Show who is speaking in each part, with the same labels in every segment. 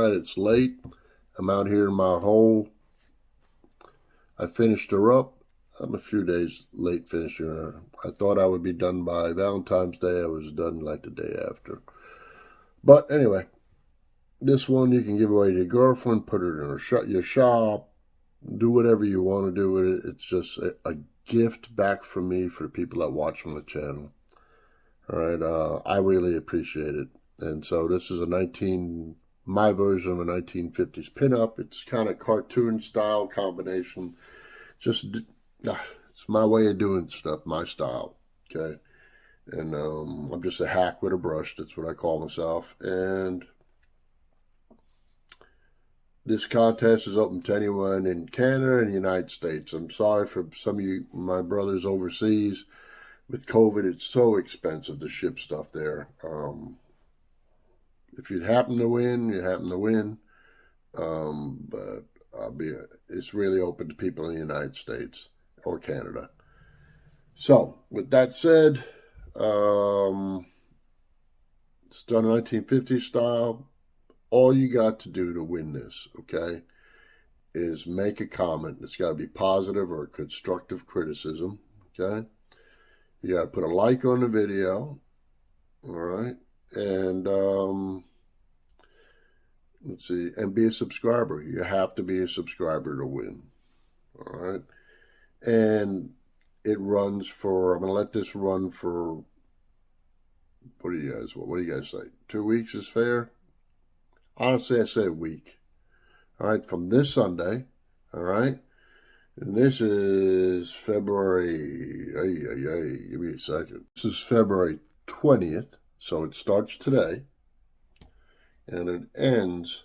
Speaker 1: that. It's late. I'm out here in my hole. I finished her up. I'm a few days late finishing her. I thought I would be done by Valentine's Day. I was done like the day after. But anyway, this one you can give away to your girlfriend, put it in your shop, do whatever you want to do with it. It's just a gift back from me for the people that watch on the channel. All right, I really appreciate it. And so this is my version of a 1950s pinup. It's kind of cartoon style combination. Just, it's my way of doing stuff, my style. Okay. And I'm just a hack with a brush. That's what I call myself. And this contest is open to anyone in Canada and the United States. I'm sorry for some of you, my brothers overseas. With COVID, it's so expensive to ship stuff there. If you happen to win, you happen to win. But it's really open to people in the United States or Canada. So, with that said, it's done 1950s style. All you got to do to win this, okay, is make a comment. It's got to be positive or constructive criticism, okay? You got to put a like on the video, all right? And let's see, and be a subscriber. You have to be a subscriber to win, all right? And it runs for, I'm going to let this run for, what do you guys say? 2 weeks is fair? Honestly, I say a week. All right, from this Sunday, all right? And this is February, give me a second. This is February 20th, so it starts today, and it ends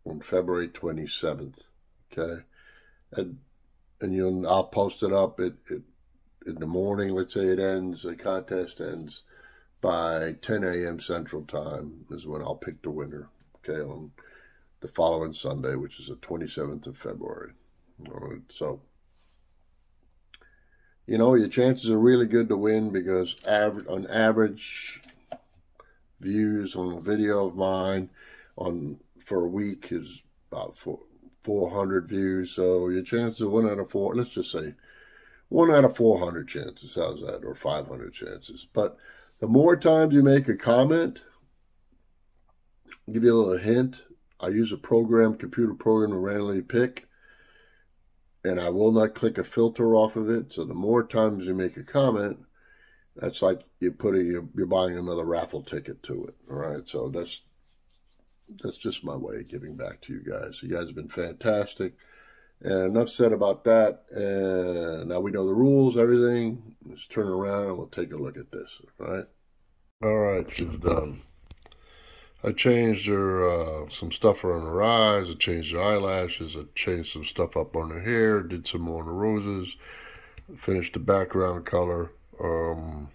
Speaker 1: on February 27th, okay? And I'll post it up in the morning. Let's say the contest ends by 10 a.m. Central Time is when I'll pick the winner, okay, on the following Sunday, which is the 27th of February. All right, so, your chances are really good to win because on average, views on a video of mine for a week is about 400 views. So your chances of 1 out of 4, let's just say 1 out of 400 chances. How's that? Or 500 chances. But the more times you make a comment, I'll give you a little hint. I use a computer program to randomly pick, and I will not click a filter off of it. So the more times you make a comment, that's like you're buying another raffle ticket to it. All right. So that's just my way of giving back to you guys. You guys have been fantastic. And enough said about that. And now we know the rules, everything. Let's turn around and we'll take a look at this. All right. All right. She's done. I changed her some stuff around her eyes. I changed her eyelashes. I changed some stuff up on her hair. Did some more on the roses. Finished the background color. And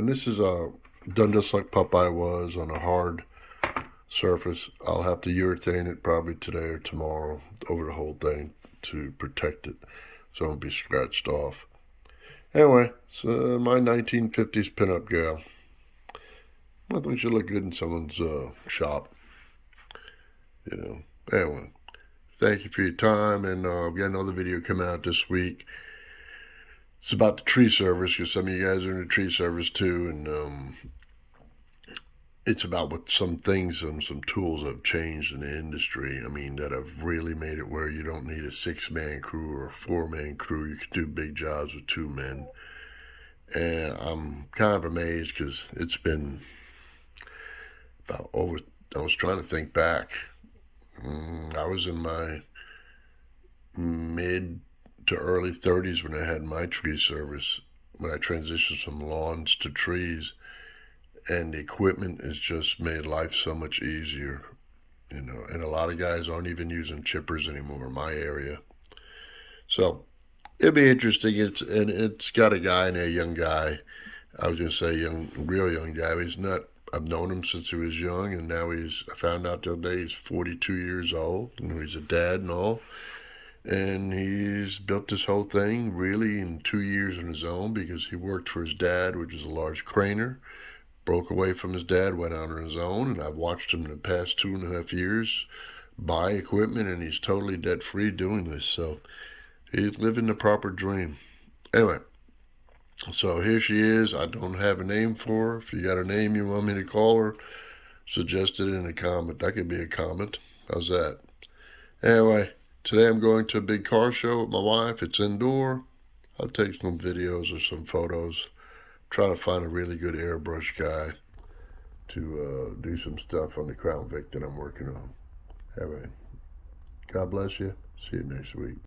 Speaker 1: this is done just like Popeye was on a hard surface. I'll have to urethane it probably today or tomorrow over the whole thing to protect it so it won't be scratched off. Anyway, it's my 1950s pinup gal. I think she'll look good in someone's shop. Anyway, thank you for your time, and we got another video coming out this week. It's about the tree service, because some of you guys are in the tree service too, and it's about what some things and some tools have changed in the industry. I mean, that have really made it where you don't need a 6-man crew or a 4-man crew. You can do big jobs with 2 men. And I'm kind of amazed because it's been I was trying to think back. I was in my mid to early 30s when I had my tree service, when I transitioned from lawns to trees, and the equipment has just made life so much easier, and a lot of guys aren't even using chippers anymore in my area. So it'll be interesting. It's got a guy in there, a young guy. I was going to say real young guy, but he's not. I've known him since he was young, and now I found out the other day he's 42 years old, and he's a dad and all. And he's built this whole thing really in 2 years on his own because he worked for his dad, which is a large craner, broke away from his dad, went out on his own, and I've watched him in the past 2.5 years buy equipment, and he's totally debt-free doing this. So he's living the proper dream. Anyway, so here she is. I don't have a name for her. If you got a name you want me to call her, suggest it in a comment. That could be a comment. How's that? Anyway, today I'm going to a big car show with my wife. It's indoor. I'll take some videos or some photos. Trying to find a really good airbrush guy to do some stuff on the Crown Vic that I'm working on. Anyway, God bless you. See you next week.